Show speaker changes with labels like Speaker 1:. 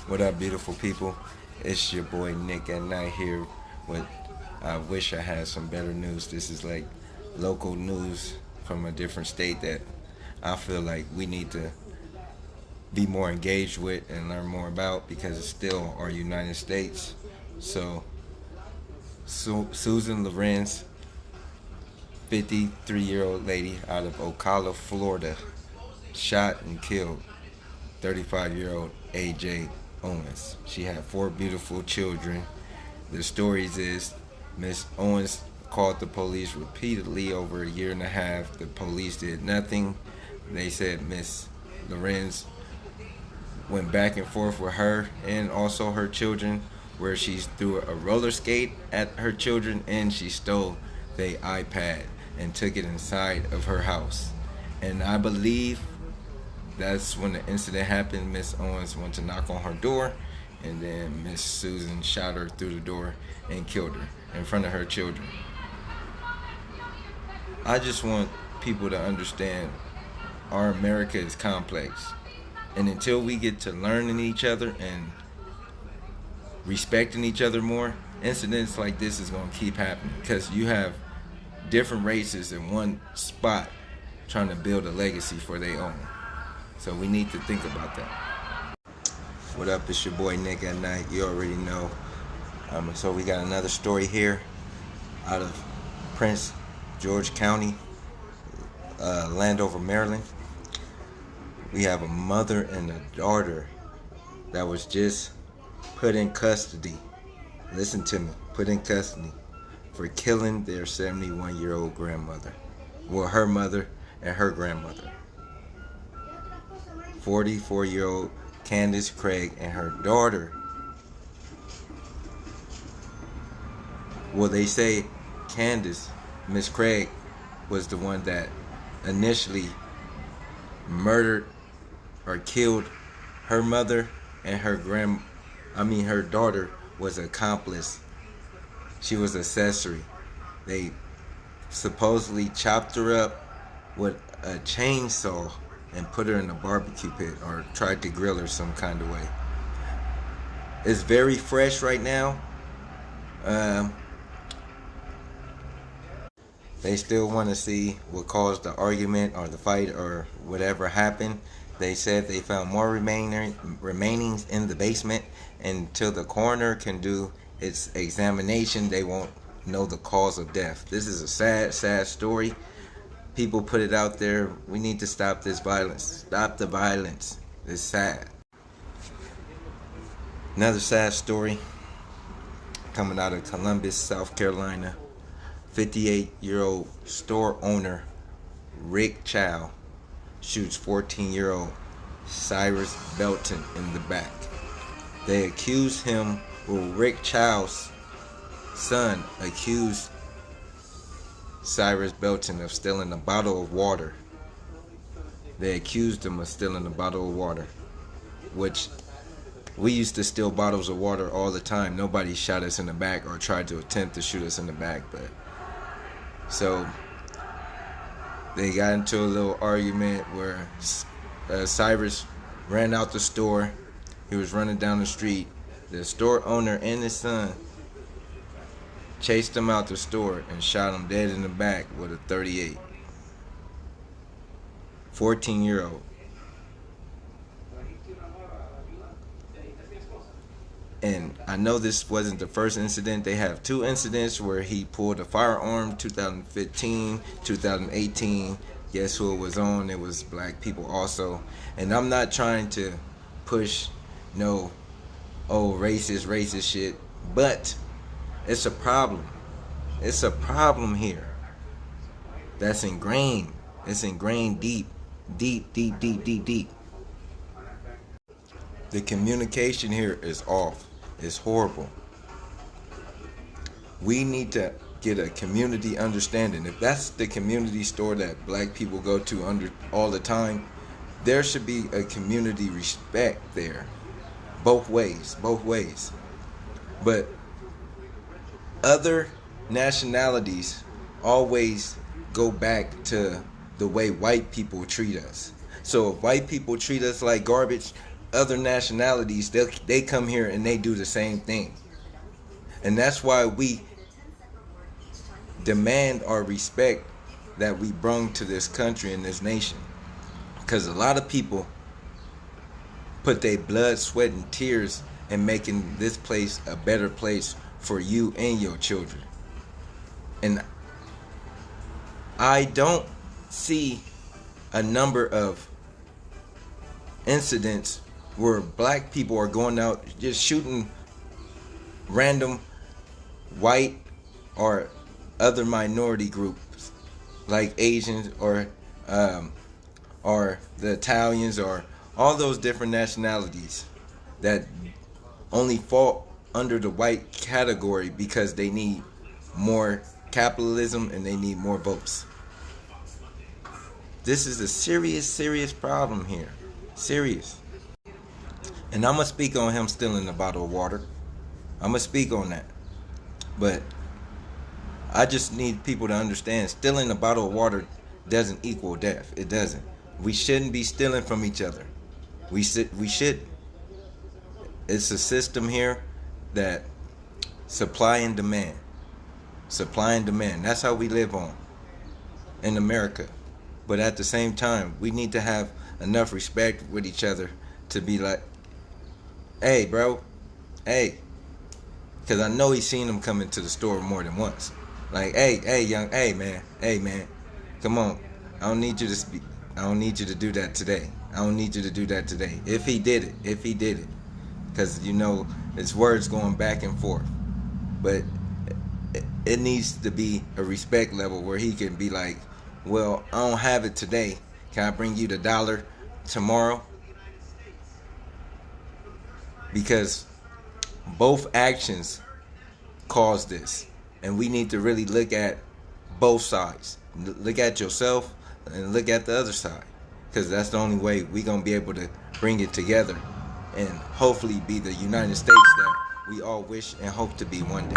Speaker 1: What up, beautiful people? It's your boy Nick at Night here with I wish I had some better news. This is like local news from a different state that I feel like we need to be more engaged with and learn more about because it's still our United States. So, Susan Lorenz, 53-year-old lady out of Ocala, Florida, shot and killed 35-year-old AJ Owens. She had four beautiful children. The stories is Miss Owens called the police repeatedly over a year and a half. The police did nothing. They said Miss Lorenz went back and forth with her and also her children, where she threw a roller skate at her children and she stole their iPad and took it inside of her house. And I believe that's when the incident happened. Miss Owens went to knock on her door, and then Miss Susan shot her through the door and killed her in front of her children. I just want people to understand our America is complex. And until we get to learning each other and respecting each other more, incidents like this is going to keep happening because you have different races in one spot trying to build a legacy for their own. So we need to think about that. What up? It's your boy Nick at Night. You already know. So we got another story here out of Prince George County, Landover, Maryland. We have a mother and a daughter that was just put in custody. Listen to me. Put in custody for killing their 71-year-old grandmother. Well, her mother and her grandmother. 44-year-old Candace Craig and her daughter. Well, they say Candace, Miss Craig, was the one that initially murdered or killed her mother, and her daughter was accomplice. She was accessory. They supposedly chopped her up with a chainsaw and put her in a barbecue pit or tried to grill her some kind of way. It's very fresh right now. They still want to see what caused the argument or the fight or whatever happened. They said they found more remainings in the basement. Until the coroner can do its examination, they won't know the cause of death. This is a sad, sad story. People put it out there. We need to stop this violence. Stop the violence. It's sad. Another sad story coming out of Columbus, South Carolina. 58-year-old store owner Rick Chow shoots 14-year-old Cyrus Belton in the back. They accused him, Rick Chow's son accused Cyrus Belton of stealing a bottle of water. They accused him of stealing a bottle of water, which we used to steal bottles of water all the time. Nobody shot us in the back or tried to attempt to shoot us in the back, but so they got into a little argument where Cyrus ran out the store. He was running down the street. The store owner and his son chased him out the store and shot him dead in the back with a .38. 14-year-old. And I know this wasn't the first incident. They have two incidents where he pulled a firearm, 2015, 2018. Guess who it was on? It was black people also. And I'm not trying to push racist shit, but it's a problem. It's a problem here that's ingrained. It's ingrained deep. The communication here is off. It's horrible. We need to get a community understanding. If that's the community store that black people go to all the time, there should be a community respect there. Both ways. But other nationalities always go back to the way white people treat us. So if white people treat us like garbage, other nationalities, they come here and they do the same thing. And that's why we demand our respect that we bring to this country and this nation. Because a lot of people put their blood, sweat, and tears in making this place a better place for you and your children. And I don't see a number of incidents where black people are going out just shooting random white or other minority groups like Asians or the Italians or all those different nationalities that only fall under the white category because they need more capitalism and they need more votes. This is a serious problem here. Serious. And I'm going to speak on him stealing a bottle of water. I'm going to speak on that. But I just need people to understand stealing a bottle of water doesn't equal death. It doesn't. We shouldn't be stealing from each other. We should. It's a system here that supply and demand. Supply and demand. That's how we live on in America. But at the same time, we need to have enough respect with each other to be like, hey, bro, hey. Because I know he's seen him come into the store more than once. Like, hey, man, come on. I don't need you to do that today. I don't need you to do that today. If he did it. Because, it's words going back and forth. But it needs to be a respect level where he can be like, well, I don't have it today. Can I bring you the $1 tomorrow? Because both actions cause this. And we need to really look at both sides. Look at yourself and look at the other side. Because that's the only way we're going to be able to bring it together and hopefully be the United States that we all wish and hope to be one day.